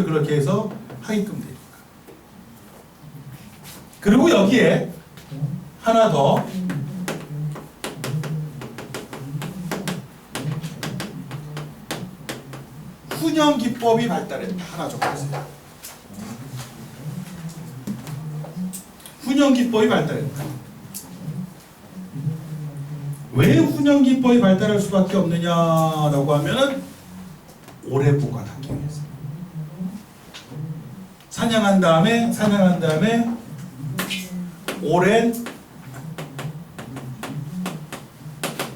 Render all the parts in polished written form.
그렇게 해서 하게끔 되니까. 그리고 여기에 하나 더 훈영 기법이 발달했다. 하나 적어주세요. 훈영 기법이 발달했다. 왜 훈영 기법이 발달할 수밖에 없느냐라고 하면은 오래 보관하기 위해서. 사냥한 다음에 오랜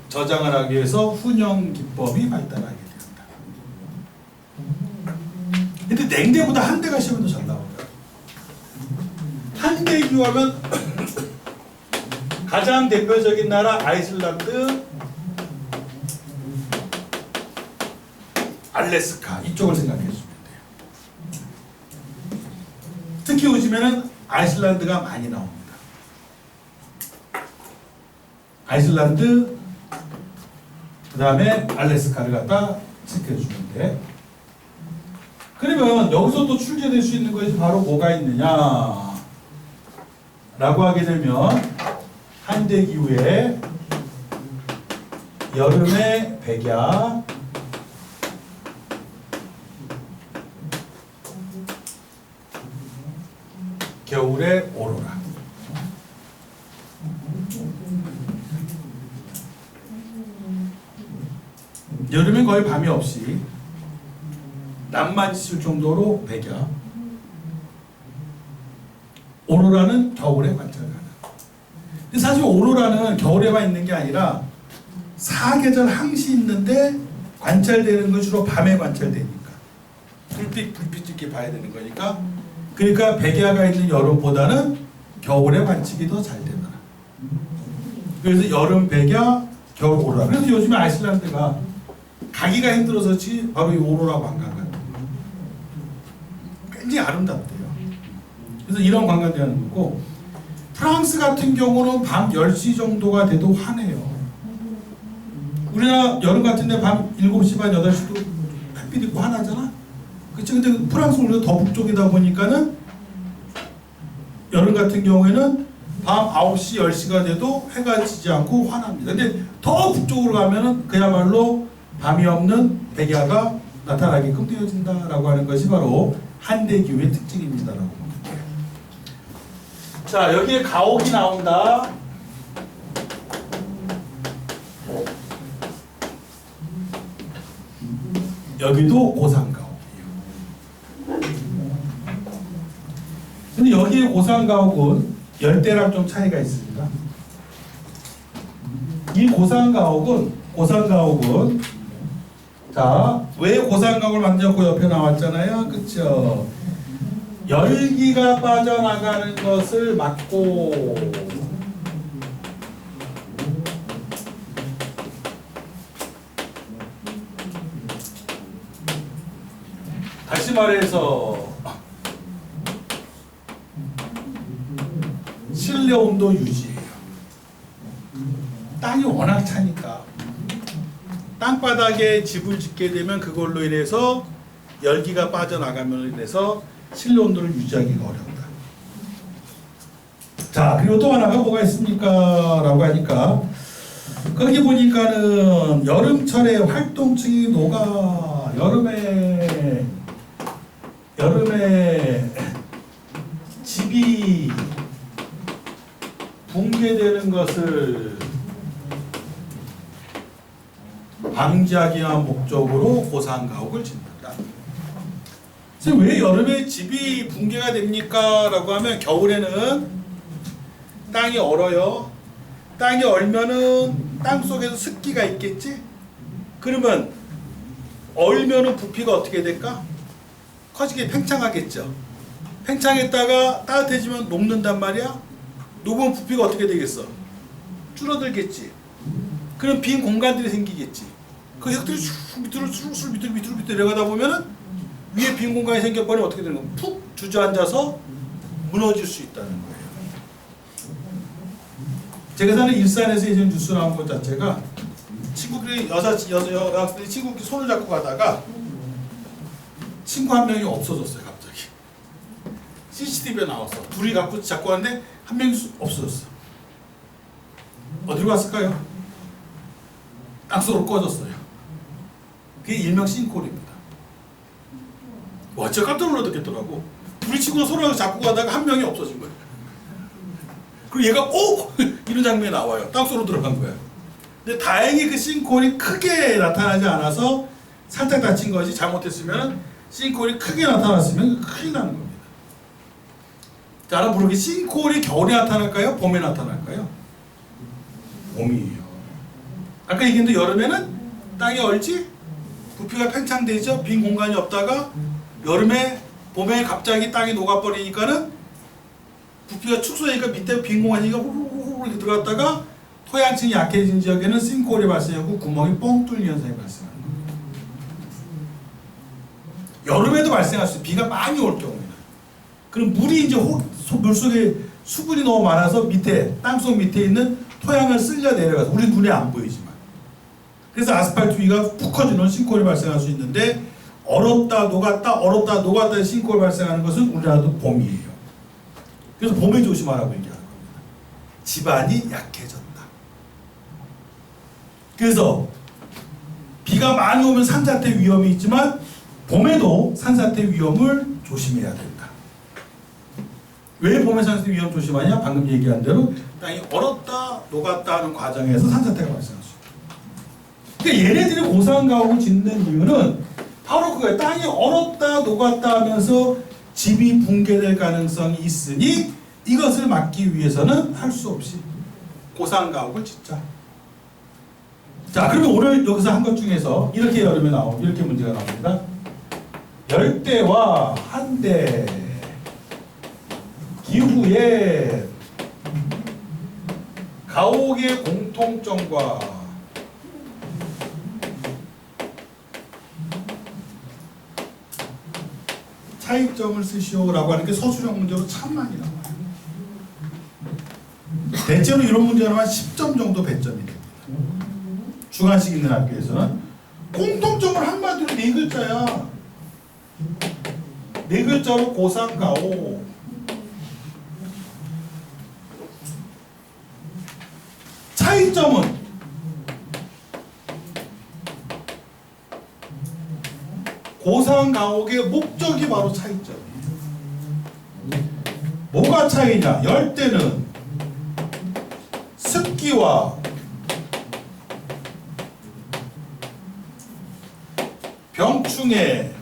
저장을 하기 위해서 훈영 기법이 발달하게 되었다. 근데 냉대보다 한대가 시험에도 잘 나옵니다. 한대 비교하면 가장 대표적인 나라 아이슬란드, 알래스카 이쪽을 생각해 주시면 돼요. 특히 요즘에는 아이슬란드가 많이 나옵니다. 아이슬란드 그 다음에 알래스카를 갖다 체크해주면 돼. 그러면 여기서 또 출제될 수 있는 것이 바로 뭐가 있느냐 라고 하게 되면 한대기후에 여름에 백야, 겨울에 오로라. 여름엔 거의 밤이 없이 낮만 있을 정도로 백야, 오로라는 겨울에 관찰 가능. 근데 사실 오로라는 겨울에만 있는 게 아니라 사계절 항시 있는데 관찰되는 건 주로 밤에 관찰되니까 불빛 있게 봐야 되는 거니까. 그러니까 백야가 있는 여름보다는 겨울에 관측이 더 잘 되더라. 그래서 여름 백야, 겨울 오로라. 그래서 요즘에 아이슬란드가 가기가 힘들어서지 바로 이 오로라 관광 같은 거 굉장히 아름답대요. 그래서 이런 관광이 하는 거고, 프랑스 같은 경우는 밤 10시 정도가 돼도 환해요. 우리나라 여름 같은데 밤 7시 반 8시도 햇빛 있고 환하잖아. 그치? 근데 프랑스는 우리가 더 북쪽이다 보니까는 여름 같은 경우에는 밤 9시 10시가 돼도 해가 지지 않고 환합니다. 근데 더 북쪽으로 가면은 그야말로 밤이 없는 백야가 나타나게끔 되어진다라고 하는 것이 바로 한대기후의 특징입니다라고 보면 돼요. 자, 여기에 가옥이 나온다. 여기도 고산가옥이에요. 근데 여기에 고산가옥은 열대랑 좀 차이가 있습니다. 이 고산가옥은 자, 왜 고산가옥을 만들었고 옆에 나왔잖아요. 그쵸? 열기가 빠져나가는 것을 막고 다시 말해서 실내 온도 유지예요. 땅이 워낙 차니까 땅바닥에 집을 짓게 되면 그걸로 인해서 열기가 빠져나가면 인해서 실내 온도를 유지하기가 어렵다. 자, 그리고 또 하나가 뭐가 있습니까? 라고 하니까 거기 보니까는 여름철에 활동층이 녹아. 여름에 집이 붕괴되는 것을 방지하기 위한 목적으로 고산가옥을 짓는다. 그래서 왜 여름에 집이 붕괴가 됩니까? 라고 하면 겨울에는 땅이 얼어요. 땅이 얼면은 땅 속에서 습기가 있겠지? 그러면 얼면은 부피가 어떻게 될까? 커지게 팽창하겠죠. 팽창했다가 따뜻해지면 녹는단 말이야. 녹으면 부피가 어떻게 되겠어? 줄어들겠지. 그럼 빈 공간들이 생기겠지. 그 흙들이 밑으로 내려가다 보면은 위에 빈 공간이 생겨버리면 어떻게 되는 거야? 푹 주저앉아서 무너질 수 있다는 거예요. 제가 사는 일산에서 이제 뉴스 나온 것 자체가 친구들이 여학생들이 친구끼리 손을 잡고 가다가 친구 한 명이 없어졌어요. 갑자기 CCTV에 나와서 둘이 갖고 잡고 왔는데 한 명이 없어졌어. 어디로 갔을까요? 땅속으로 꺼졌어요. 그게 일명 싱크홀입니다. 와, 진짜 깜짝 놀라겠더라고. 둘이 친구가 서로 잡고 가다가 한 명이 없어진 거예요. 그리고 얘가 오! 이런 장면이 나와요. 땅속으로 들어간 거예요. 근데 다행히 그 싱크홀이 크게 나타나지 않아서 살짝 다친 것이, 잘못했으면 싱크홀이 크게 나타났으면 큰일 나는 겁니다. 자, 알아보게 싱크홀이 겨울에 나타날까요? 봄에 나타날까요? 봄이에요. 아까 얘기했는데 여름에는 땅이 얼지? 부피가 팽창되죠? 빈 공간이 없다가 여름에, 봄에 갑자기 땅이 녹아버리니까는 부피가 축소되니까 밑에 빈 공간이가 후루룩 이렇게 들어갔다가 토양층이 약해진 지역에는 싱크홀이 발생하고 구멍이 뻥 뚫리는 현상이 발생합니다. 여름에도 발생할 수 있어요. 비가 많이 올 경우에는. 그럼 물이 이제 물속에 수분이 너무 많아서 밑에, 땅속 밑에 있는 토양을 쓸려 내려가서 우리 눈에 안 보이지만. 그래서 아스팔트 위가 푹 커지는 싱크홀이 발생할 수 있는데, 얼었다 녹았다 싱크홀 발생하는 것은 우리나라도 봄이에요. 그래서 봄에 조심하라고 얘기하는 겁니다. 지반이 약해졌다. 그래서 비가 많이 오면 산사태 위험이 있지만 봄에도 산사태 위험을 조심해야 된다. 왜 봄에 산사태 위험 조심하냐? 방금 얘기한 대로 땅이 얼었다 녹았다 하는 과정에서 산사태가 발생할 수 있다. 그러니까 얘네들이 고산가옥을 짓는 이유는 바로 그거예요. 땅이 얼었다 녹았다 하면서 집이 붕괴될 가능성이 있으니 이것을 막기 위해서는 할 수 없이 고산가옥을 짓자. 자, 그러면 오늘 여기서 한 것 중에서 이렇게 여름에 이렇게 문제가 나옵니다. 열대와 한대 기후의 가옥의 공통점과 차이점을 쓰시오라고 하는 게 서술형 문제로 참 많이 나와요. 대체로 이런 문제는 한 10점 정도 배점이 됩니다. 중간식 있는 학교에서는 공통점을 한마디로 4글자야. 4글자로 고산가옥. 차이점은 고산가옥의 목적이 바로 차이점이에요. 뭐가 차이냐? 열대는 습기와 병충해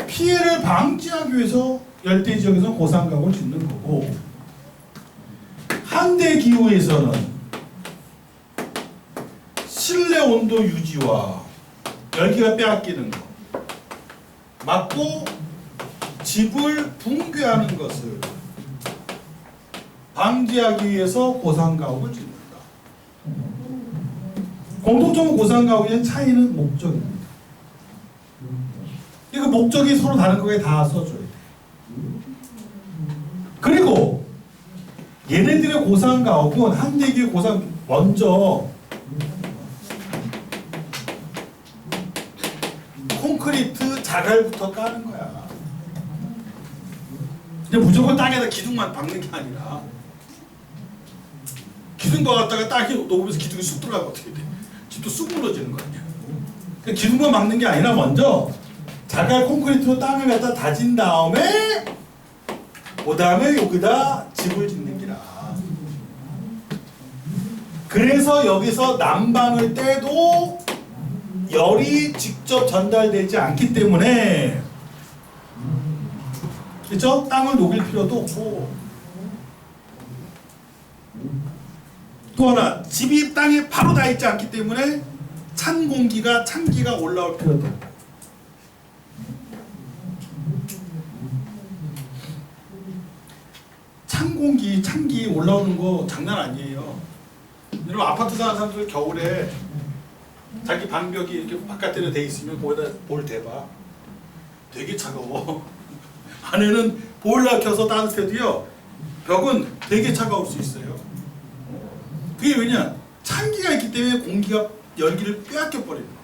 피해를 방지하기 위해서 열대 지역에서 고산가옥을 짓는 거고, 한대 기후에서는 실내 온도 유지와 열기가 빼앗기는 것 막고 집을 붕괴하는 것을 방지하기 위해서 고산가옥을 짓는다. 공통점은 고산가옥의 차이는 목적입니다. 그 목적이 서로 다른 거에 다 써줘야 돼. 그리고 얘네들의 고산가옥은 한대기의 먼저 콘크리트 자갈부터 까는 거야. 근데 무조건 땅에다 기둥만 박는 게 아니라 기둥 박았다가 땅이 녹으면서 기둥이 쑥 들어가면 어떻게 돼? 집도 쑥 무너지는 거 아니야. 그러니까 기둥만 막는 게 아니라 먼저 자갈 콘크리트로 땅을 갖다 다진 다음에 그 다음에 여기다 집을 짓는 기라. 그래서 여기서 난방을 떼도 열이 직접 전달되지 않기 때문에, 그렇죠? 땅을 녹일 필요도 없고, 또 하나 집이 땅에 바로 닿아 있지 않기 때문에 찬기가 올라올 필요도 없고. 찬기 올라오는 거 장난 아니에요. 여러분 아파트 사는 사람들 겨울에 자기 방벽이 이렇게 바깥으로 돼 있으면 거기다 볼 대봐. 되게 차가워. 안에는 보일러 켜서 따뜻해도요, 벽은 되게 차가울 수 있어요. 그게 왜냐? 찬기가 있기 때문에 공기가 열기를 빼앗겨 버리는 거예요.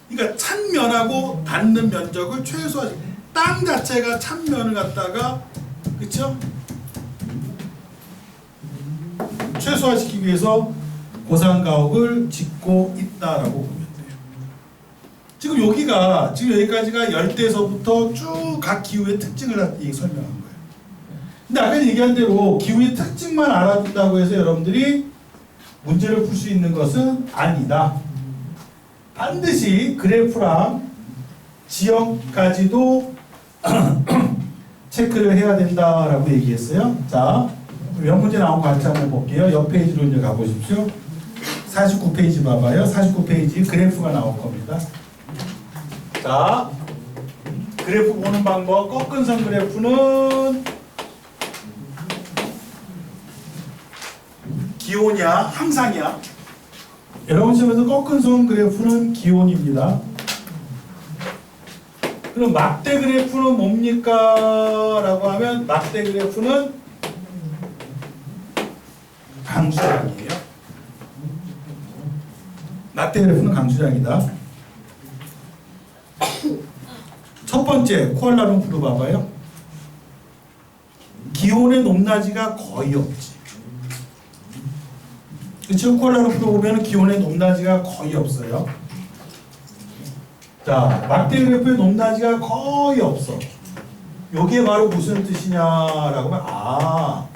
그러니까 찬면하고 닿는 면적을 최소화시, 땅 자체가 찬면을 갖다가 그쵸? 최소화시키기 위해서 고상가옥을 짓고 있다라고 보면 돼요. 지금 여기가 지금 여기까지가 열대서부터 쭉 각 기후의 특징을 설명한 거예요. 근데 아까 얘기한 대로 기후의 특징만 알아둔다고 해서 여러분들이 문제를 풀 수 있는 것은 아니다. 반드시 그래프랑 지형까지도 체크를 해야 된다라고 얘기했어요. 자, 몇 문제 나온 거 같이 한번 볼게요. 옆 페이지로 이제 가보십시오. 49페이지 봐봐요. 49페이지 그래프가 나올 겁니다. 자, 그래프 보는 방법. 꺾은 선 그래프는 기온이야? 항상이야? 여러분 시험에서 꺾은 선 그래프는 기온입니다. 그럼 막대 그래프는 뭡니까? 라고 하면 막대 그래프는 강수량이에요. 막대 그래프는 강수량이다. 첫 번째 쿠알라룸푸르 봐봐요. 기온의 높낮이가 거의 없지. 그렇죠? 쿠알라룸푸르 보면 기온의 높낮이가 거의 없어요. 자, 막대 그래프의 높낮이가 거의 없어. 이게 바로 무슨 뜻이냐라고 하면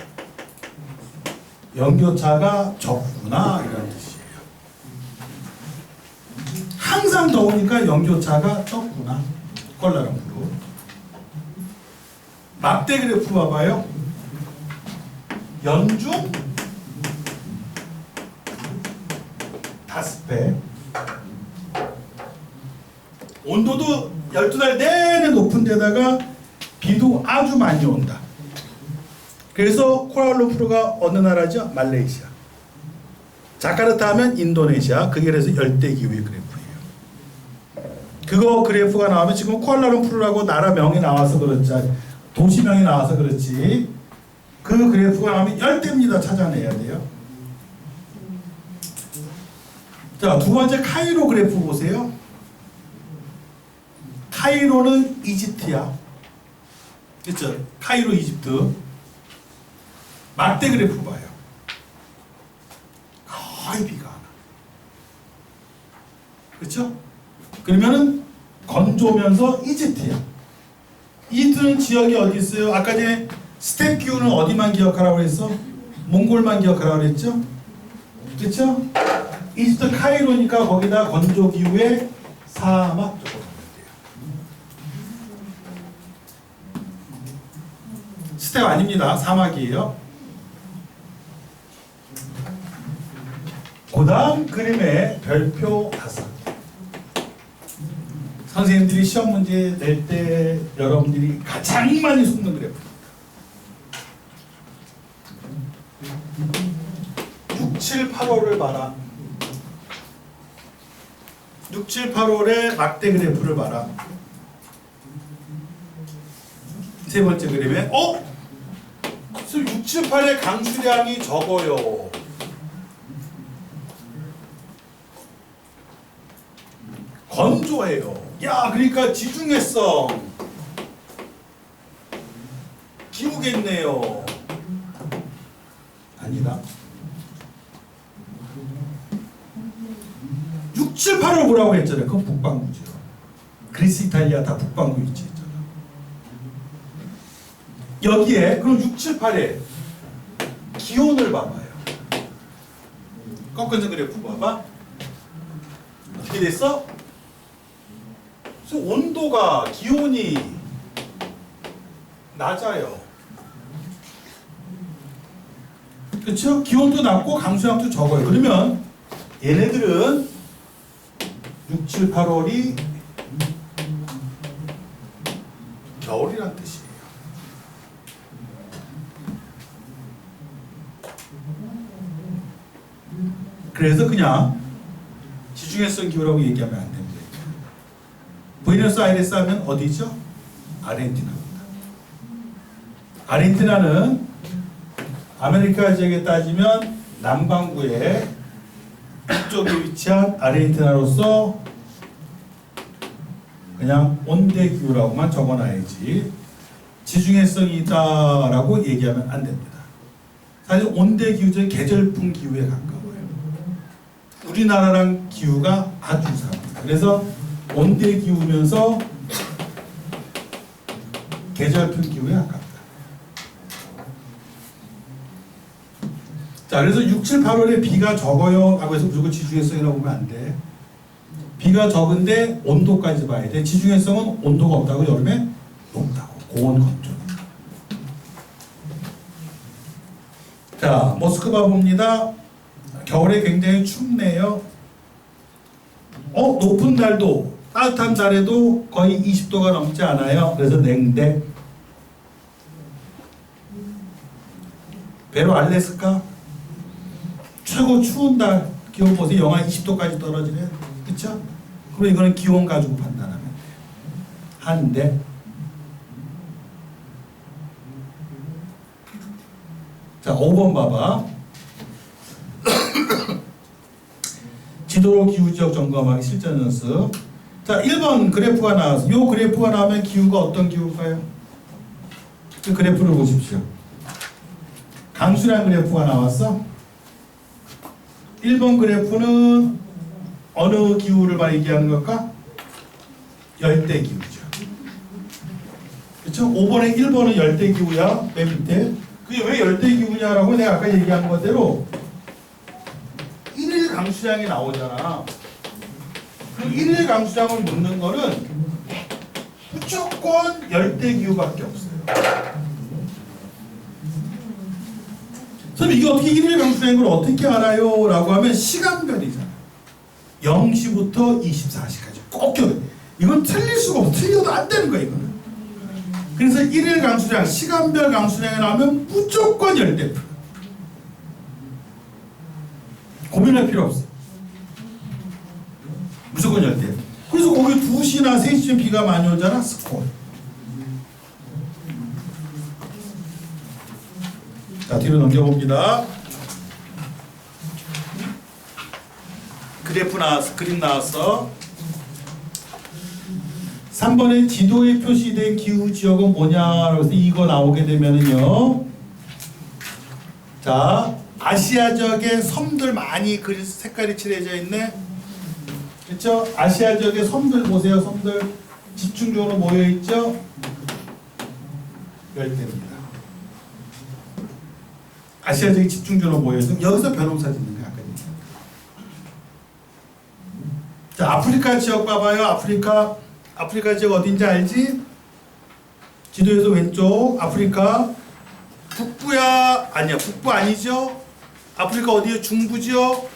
연교차가 적구나 이런 뜻이에요. 항상 더우니까 연교차가 적구나. 쿠알라룸푸르. 막대 그래프 봐봐요. 연중 5배. 온도도 12달 내내 높은 데다가 비도 아주 많이 온다. 그래서 쿠알라룸푸르가 어느 나라죠? 말레이시아. 자카르타 하면 인도네시아. 그게 그래서 열대기후의 그래프예요. 그거 그래프가 나오면 지금 쿠알라룸푸르라고 나라명이 나와서 그렇지, 도시명이 나와서 그렇지, 그 그래프가 나오면 열대입니다. 찾아내야 돼요. 자, 두 번째 카이로 그래프 보세요. 카이로는 이집트야. 그렇죠? 카이로 이집트. 막대 그래프 봐요. 거의 비가 안 와. 그렇죠? 그러면은 건조면서 이집트야. 이집트는 지역이 어디 있어요? 아까 전에 스텝 기후는 어디만 기억하라고 그랬어? 몽골만 기억하라고 그랬죠? 그렇죠? 이집트 카이로니까 거기다 건조 기후의 사막 쪽으로 가면 돼요. 스텝 아닙니다. 사막이에요. 그 다음 그림에 별표 5개. 선생님들이 시험 문제 낼 때 여러분들이 가장 많이 속는 그래프입니다. 6, 7, 8호를 봐라. 6, 7, 8월의 막대 그래프를 봐라. 세 번째 그림에 6, 7, 8의 강수량이 적어요. 건조해요. 야, 그러니까 지중해성 기후겠네요. 아니다. 6, 7, 8을 보라고 했잖아요. 그건 북반구죠. 그리스, 이탈리아 다 북반구 위치했잖아. 여기에 그럼 6, 7, 8에 기온을 봐봐요. 꺾은 그래프 봐봐. 어떻게 됐어? 그래서 온도가, 기온이 낮아요. 그렇죠? 기온도 낮고 강수량도 적어요. 그러면 얘네들은 6, 7, 8월이 겨울이란 뜻이에요. 그래서 그냥 지중해성 기후라고 얘기하면 안 됩니다. 부에노스아이레스 하면 어디죠? 아르헨티나입니다. 아르헨티나는 아메리카 지역에 따지면 남반구에 북쪽에 위치한 아르헨티나로서 그냥 온대기후라고만 적어놔야지 지중해성이 있다라고 얘기하면 안 됩니다. 사실 온대기후는 계절풍 기후에 가까워요. 우리나라랑 기후가 아주 이상합니다. 그래서 온대기후면서 계절풍 기후에 가깝다. 자, 그래서 6, 7, 8월에 비가 적어요 라고 해서 무조건 지중해성이라고 보면 안 돼. 비가 적은데 온도까지 봐야 돼. 지중해성은 온도가 없다고 여름에 높다고. 고온 건조. 자, 모스크바 봅니다. 겨울에 굉장히 춥네요. 높은 날도 따뜻한 날에도 거의 20도가 넘지 않아요. 그래서 냉대. 베로 알래스카 최고 추운 날 기온 보세요. 영하 20도까지 떨어지네. 그쵸? 그럼 이거는 기온 가지고 판단하면 돼요. 한데 자, 5번 봐봐. 지도로 기후지역 점검하기 실전 연습. 자, 1번 그래프가 나와서 이 그래프가 나오면 기후가 어떤 기후일까요? 그 그래프를 보십시오. 강수량 그래프가 나왔어. 1번 그래프는 어느 기후를 얘기하는 걸까? 열대기후죠. 그렇죠? 1번은 열대기후야. 맨 밑에. 그게 왜 열대기후냐라고 내가 아까 얘기한 것대로 1일 강수량이 나오잖아. 그 1일 강수량을 묻는 거는 무조건 열대기후밖에 없어요. 그럼 이게 어떻게 1일 강수량인 걸 어떻게 알아요? 라고 하면 시간별이잖아. 0시부터 24시까지 꼭 껴. 이건 틀릴 수가 없어. 틀려도 안 되는 거야, 이거는. 그래서 1일 강수량, 시간별 강수량이 나오면 무조건 열대풀. 고민할 필요 없어. 무조건 열대. 그래서 거기 2시나 3시쯤 비가 많이 오잖아. 스콜. 자, 뒤로 넘겨봅니다. 그래프 나왔어. 그림 나왔어. 3번에 지도에 표시된 기후지역은 뭐냐라고 해서 이거 나오게 되면은요. 자, 아시아 지역에 섬들 많이 색깔이 칠해져 있네. 그렇죠? 아시아 지역의 섬들 보세요. 섬들 집중적으로 모여 있죠. 열대입니다. 아시아 지역이 집중적으로 모여 있으면 여기서 벼농사 짓는 거야. 아까 얘기한. 자, 아프리카 지역 봐봐요. 아프리카 지역 어딘지 알지? 지도에서 왼쪽 아프리카 북부야. 아니야, 북부 아니죠? 아프리카 어디에? 중부죠?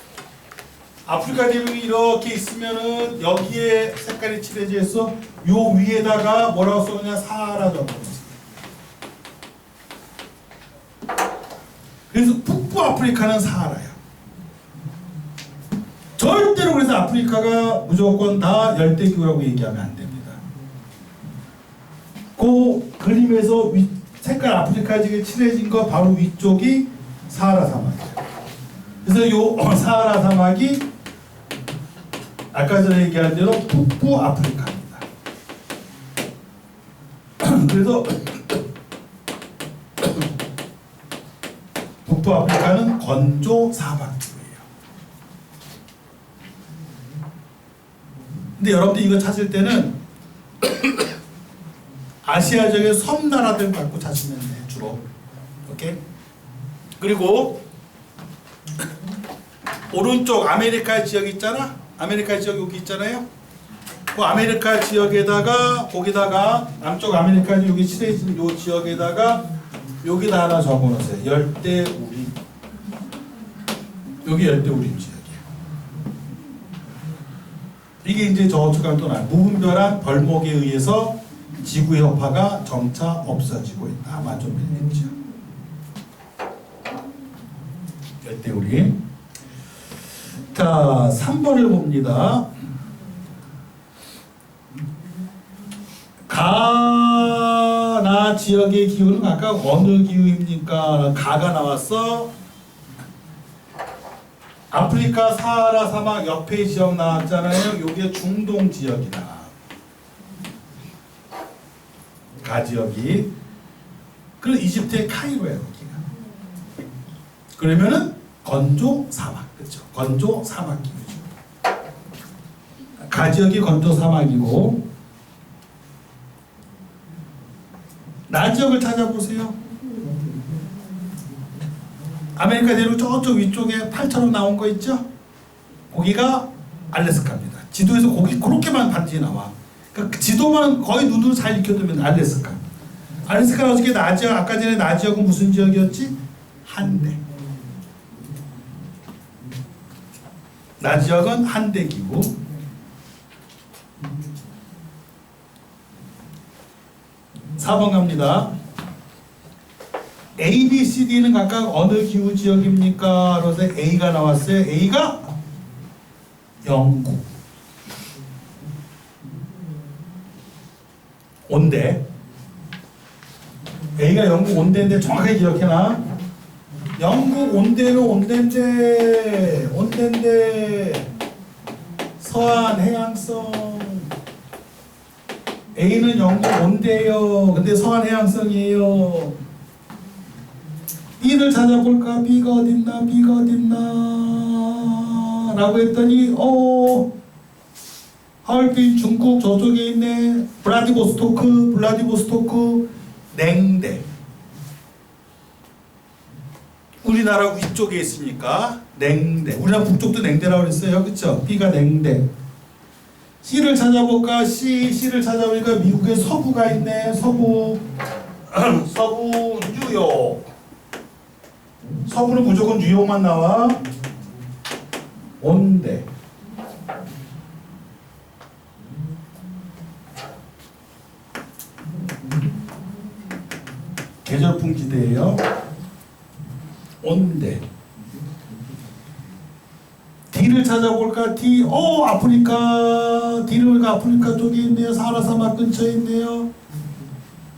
아프리카 대륙이 이렇게 있으면은 여기에 색깔이 칠해져 있어. 요 위에다가 뭐라고 써느냐? 사하라 적어놨어. 그래서 북부 아프리카는 사하라야. 절대로 그래서 아프리카가 무조건 다 열대기후라고 얘기하면 안 됩니다. 그 그림에서 색깔 아프리카 지역에 칠해진 거 바로 위쪽이 사하라 사막이에요. 그래서 요 사하라 사막이 아까 전에 얘기한 대로 북부 아프리카입니다. 그래서 북부 아프리카는 건조 사막지구예요. 근데 여러분들 이거 찾을 때는 아시아 지역의 섬나라들 갖고 찾으면 돼, 주로. 오케이? 그리고 오른쪽 아메리카 지역 있잖아? 아메리카 지역 여기 있잖아요? 그 아메리카 지역에다가 거기다가 남쪽 아메리카 지역 여기 칠해진 요 지역에다가 여기다 하나 적어놓으세요. 열대우림. 여기 열대우림 지역이에요. 이게 이제 저쪽 가면 또 나요. 무분별한 벌목에 의해서 지구의 여파가 점차 없어지고 있다. 아마 좀 밀리죠. 열대우림. 자, 3번을 봅니다. 가나 지역의 기후는 아까 어느 기후입니까? 가가 나왔어. 아프리카 사하라 사막 옆에 지역 나왔잖아요. 요게 중동 지역이다. 가지역이. 그리고 이집트의 카이로예요, 거기가. 그러면은 건조 사막, 그렇죠? 건조 사막 기후죠. 가지역이 건조 사막이고, 나지역을 찾아보세요. 아메리카 대륙 저쪽 위쪽에 팔처럼 나온 거 있죠? 거기가 알래스카입니다. 지도에서 거기 그렇게만 반드시 나와. 그러니까 지도만 거의 눈으로 잘 익혀두면 알래스카. 알래스카는 어떻게 나지역, 아까 전에 나지역은 무슨 지역이었지? 한대. 나지역은 한대기고, 4번 갑니다. A, B, C, D는 각각 어느 기후 지역입니까? 그래서 A가 나왔어요. A가 영국. 온대. A가 영국 온대인데 정확하게 기억해놔. 영국 온대는 온대인데 서한 해양성. A는 영국 온대예요. 근데 서한 해양성이에요. B를 찾아볼까? B가 어딨나? B가 어딨나? 라고 했더니 하얼빈 중국 저쪽에 있네. 블라디보스토크 냉대. 우리나라 위쪽에 있으니까 냉대. 우리나라 북쪽도 냉대라고 그랬어요. 그쵸? B가 냉대. C를 찾아볼까? C를 찾아보니까 미국의 서부가 있네. 서부 뉴욕. 서부는 무조건 뉴욕만 나와. 온대. 계절풍 지대예요. 온대. D를 찾아볼까? D. 아프리카. D가 아프리카 쪽에 있네요. 사하라 사막 근처에 있네요.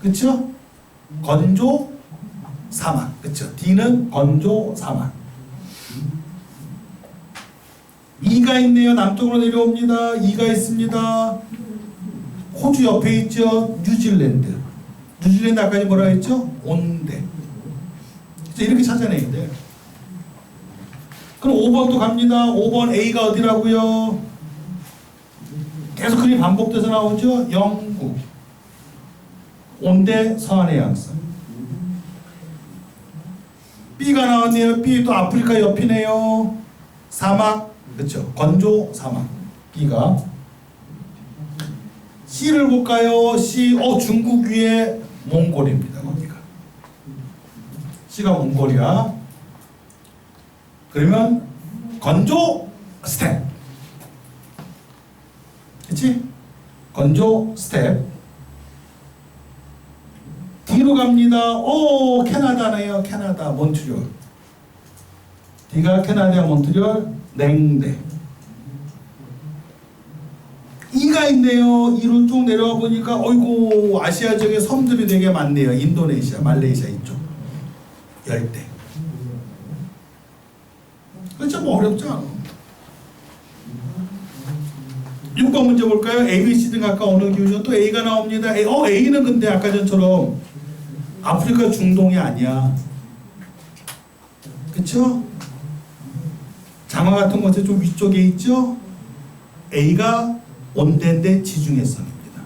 그쵸? 건조 사막. 그쵸? D는 건조 사막. E가 있네요. 남쪽으로 내려옵니다. E가 있습니다. 호주 옆에 있죠. 뉴질랜드. 뉴질랜드 아까 뭐라 했죠? 온대. 이렇게 찾아내야 돼요. 그럼 5번도 갑니다. 5번 A가 어디라고요? 계속 그림 반복돼서 나오죠. 영국. 온대 서한해양성. B가 나왔네요. B 또 아프리카 옆이네요. 사막. 그렇죠. 건조 사막. B가. C를 볼까요? C. 중국 위에 몽골입니다. 거기가. C가 몽골이야. 그러면 건조 스텝. 그치? 건조 스텝. D로 갑니다. 캐나다네요. 캐나다 몬트리올. D가 캐나다 몬트리올 냉대. E가 있네요. E로 쭉 내려와 보니까 어이구 아시아 지역에 섬들이 되게 많네요. 인도네시아, 말레이시아 이쪽 열대. 그렇죠. 뭐 어렵지 않아. 6번 문제 볼까요? A, B, C 등 아까 어느 기후죠? 또 A가 나옵니다. A는 근데 아까 전처럼 아프리카 중동이 아니야. 그쵸? 장화 같은 것에 좀 위쪽에 있죠? A가 온대인데 지중해성입니다.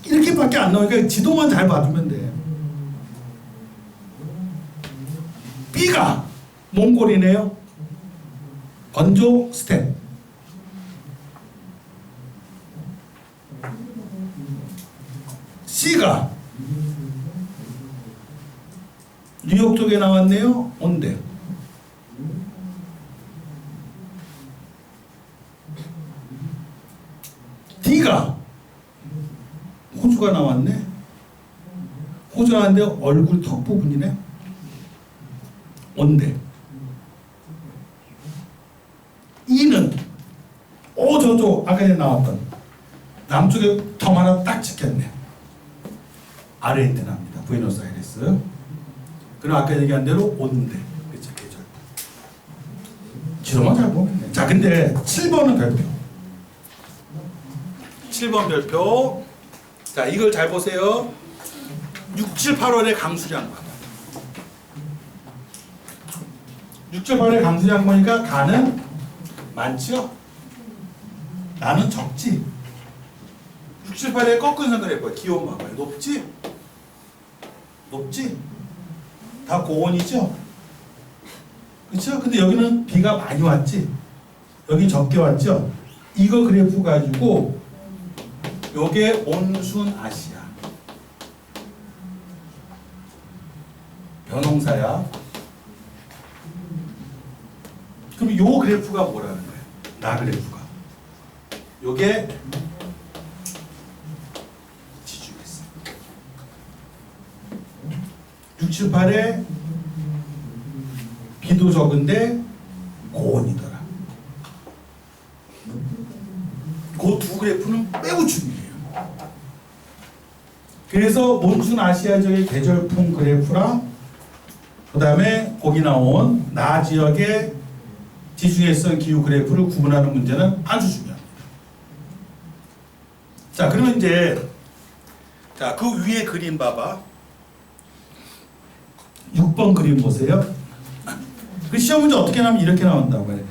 이렇게밖에 안 나오니까 지도만 잘 봐주면 돼. B가 몽골이네요. 건조 스텝. C가 뉴욕 쪽에 나왔네요. 온대. D가 호주가 나왔네. 호주 나왔는데 얼굴 턱 부분이네. 온대. E는 저쪽 아까 전에 나왔던 남쪽에 더 하나 딱 찍혔네. 아르헨티나입니다. 부에노스아이레스. 그럼 아까 얘기한 대로 온대. 그쵸, 계절. 지도만 잘 보면 돼. 자, 근데 7번은 별표. 7번 별표. 자, 이걸 잘 보세요. 6, 7, 8월의 강수량 봐봐. 6, 7, 8월의 강수량 보니까 가는 많죠? 나는 적지. 6, 7, 8의 꺾은 선을 해봐요. 기온 봐봐요. 높지? 높지? 다 고온이죠? 그렇죠? 근데 여기는 비가 많이 왔지? 여기 적게 왔죠? 이거 그래프 가지고 요게 몬순 아시아 변홍사야. 그럼 요 그래프가 뭐라는 거예요? 나 그래프가 요게 지중해성 6, 7, 8에 비도 적은데 고온이더라. 그 두 그래프는 매우 중요해요. 그래서 몬순 아시아 지역의 계절풍 그래프랑 그 다음에 거기 나온 나 지역의 지중해성 기후 그래프를 구분하는 문제는 아주 중요합니다. 자, 그러면 이제 자, 그 위에 그림 봐봐. 6번 그림 보세요. 그 시험 문제 어떻게 나오면 이렇게 나온다고 해요.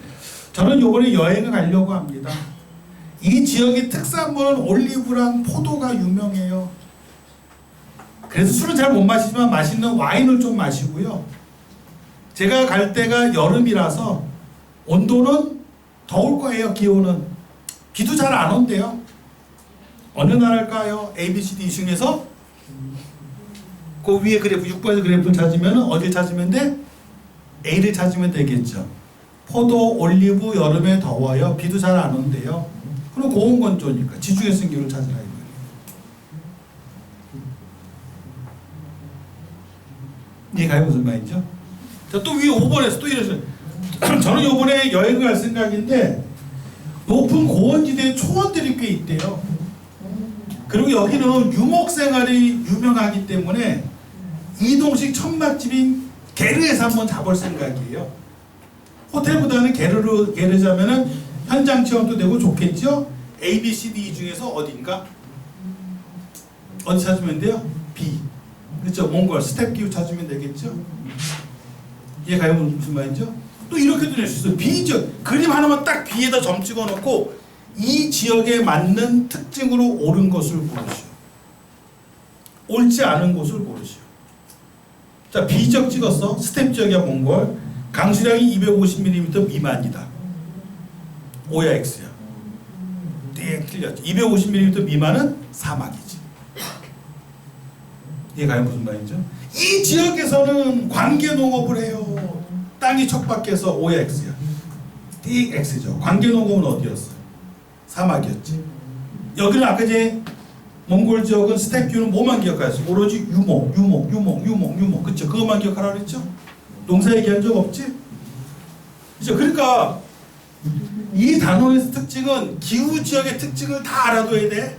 저는 요번에 여행을 가려고 합니다. 이 지역의 특산물은 올리브랑 포도가 유명해요. 그래서 술은 잘 못 마시지만 맛있는 와인을 좀 마시고요. 제가 갈 때가 여름이라서 온도는 더울 거예요. 기온은. 비도 잘 안 온대요. 어느 나라일까요? A, B, C, D 중에서 그 위에 그래프 6번에서 그래프를 찾으면 어딜 찾으면 돼? A를 찾으면 되겠죠. 포도, 올리브 여름에 더워요. 비도 잘 안 온대요. 그럼 고온 건조니까 지중해성 기후를 찾으라 이거예요. 이해가요? 무슨 말이죠? 자, 또 위에 5번에서 또 이래서 저는 이번에 여행을 갈 생각인데 높은 고원지대에 초원들이 꽤 있대요. 그리고 여기는 유목 생활이 유명하기 때문에 이동식 천막집인 게르에서 한번 자볼 생각이에요. 호텔보다는 게르 자면은 현장 체험도 되고 좋겠죠? A, B, C, D 중에서 어딘가? 어디 찾으면 돼요? B. 그렇죠? 몽골 스텝 기후 찾으면 되겠죠? 이해가요? 무슨 말이죠? 또 이렇게도 낼 수 있어요. B 지역 그림 하나만 딱 B에다 점 찍어놓고 이 지역에 맞는 특징으로 옳은 것을 고르시오. 옳지 않은 곳을 고르시오. 자, B 지역 찍었어. 스텝 지역이야 몽골. 강수량이 250mm 미만이다. O야 X야. 땡 틀렸죠. 250mm 미만은 사막이지. 이해가요? 무슨 말이죠? 이 지역에서는 관계농업을 해요. 땅이 척박해서 O야 X야. 띵 X죠. 관계농업은 어디였어요? 사막이었지. 여기는 아까 이제 몽골 지역은 스텝 뷰는 뭐만 기억하셨어요? 오로지 유목. 그쵸? 그것만 기억하라 그랬죠? 농사 얘기한 적 없지? 그죠? 그러니까 이 단어의 특징은 기후 지역의 특징을 다 알아둬야 돼.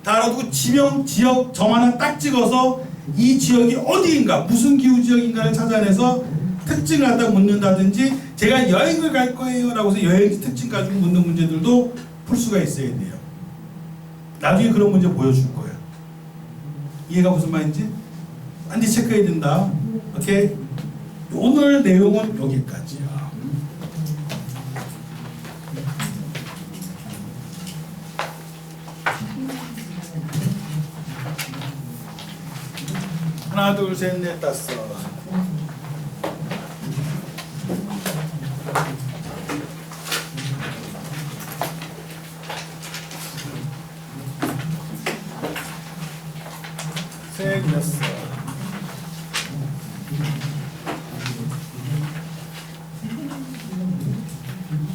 다 알아두고 지명, 지역 점 하나 딱 찍어서 이 지역이 어디인가, 무슨 기후 지역인가를 찾아내서 특징을 갖다 묻는다든지 제가 여행을 갈 거예요 라고 해서 여행지 특징 가지고 묻는 문제들도 풀 수가 있어야 돼요. 나중에 그런 문제 보여줄 거야. 이해가 무슨 말인지? 반드시 체크해야 된다. 오케이? 오늘 내용은 여기까지야. 하나, 둘, 셋, 넷, 다섯. 셋, 여섯.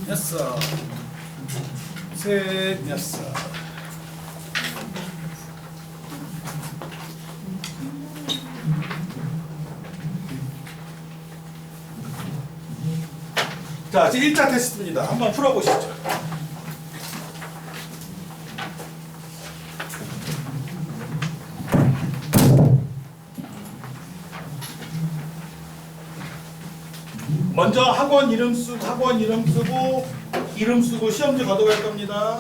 여섯. 셋, 여섯. 자, 이제 1차 테스트입니다. 한번 풀어보시죠. 먼저 학원 이름 쓰고 시험지 걷어갈 겁니다.